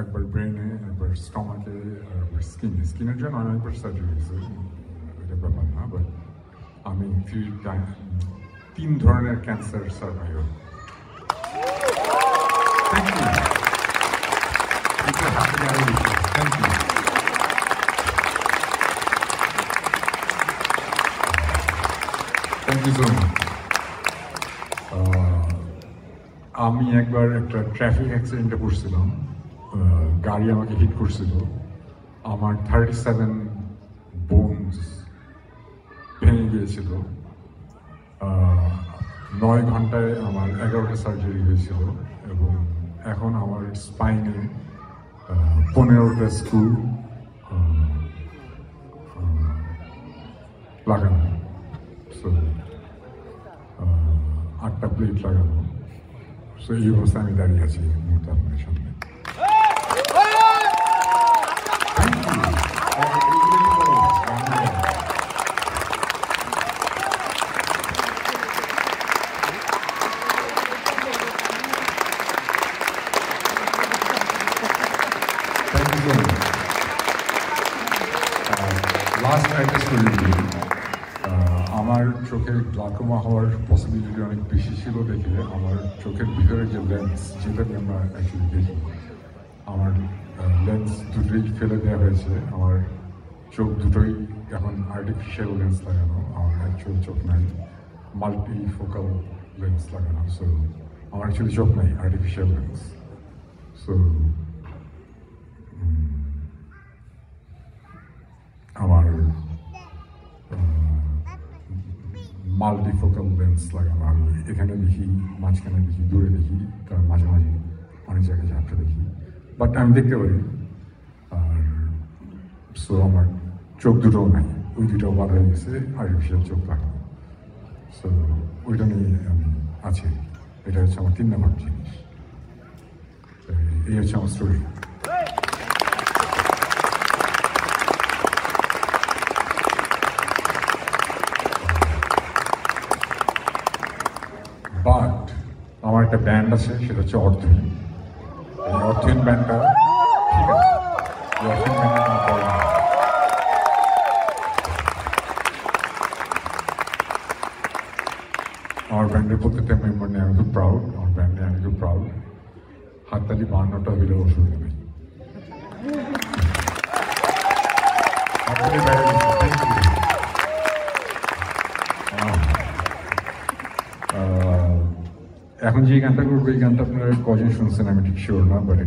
একবার ব্রেনে, একবার স্টমাকে, একবার স্কিনের জন্য অনেকবার সার্জারি হয়েছে, এটা ব্যাপার না। বাট আমি 3 ধরনের cancer survivor. Thank you, thank you. Thank you so much. আমি একবার একটা ট্রাফিক অ্যাক্সিডেন্টে পড়ছিলাম, গাড়ি আমাকে হিট করছিল, আমার 37 বোনস ভেঙে গিয়েছিল, 9 ঘন্টায় আমার 11টা সার্জারি হয়েছিল, এবং এখন আমার স্পাইনে 15টা স্ক্রু লাগানো, সো 8টা প্লেট লাগানো। সো এই অবস্থায় আমি দাঁড়িয়ে আছি মুহূর্তে আপনার সামনে। লাস্ট একটা স্টোরি দিই। আমার চোখের গ্লাকোমা হওয়ার পসিবিলিটি অনেক বেশি ছিল দেখে আমার চোখের ভিতরে যে লেন্স, যেটাকে আমরা অ্যাকচুয়ালি দেখি, আমার লেন্স দুটোই ফেলে দেওয়া হয়েছে। আমার চোখ দুটোই এখন আর্টিফিশিয়াল লেন্স লাগানো, আমার অ্যাকচুয়াল চোখ নাই, মাল্টি ফোকাল লেন্স লাগানো। সো আমার অ্যাকচুয়ালি চোখ নাই, আর্টিফিশিয়াল লেন্স। সো আমার মাল্টিফোকাল লেন্স লাগানো, আমি এখানে দেখি, মাঝখানে দেখি, দূরে দেখি, তার মাঝামাঝি অনেক জায়গায় ঝাপটা দেখি, বাট আমি দেখতে পারি। আর সো আমার চোখ দুটোও নাই, ওই দুটোও বাদ হয়ে গেছে, আর্টিফিশিয়াল চোখ লাগানো। সো ওইটা নিয়ে আমি আছি। এটা হচ্ছে আমার 3 নম্বর জিনিস। এই হচ্ছে আমার স্টোরি। বাট আমার একটা ব্যান্ড আছে, সেটা হচ্ছে অর্থহীন। এই অর্থহীন ব্যান্ডটা ঠিক আছে, এই অর্থহীন ব্যান্ডটা কোনো প্রবলেম নেই। আমার ব্যান্ডের প্রত্যেকটা মেম্বার নিয়ে আমি খুব প্রাউড, আমার ব্যান্ড নিয়ে আমি খুব প্রাউড। হাততালি 52টা হলেও অসুবিধা নেই। এখন যে গানটা করবো, এই গানটা আপনারা কজন শুনছেন আমি ঠিক শিওর না, বাট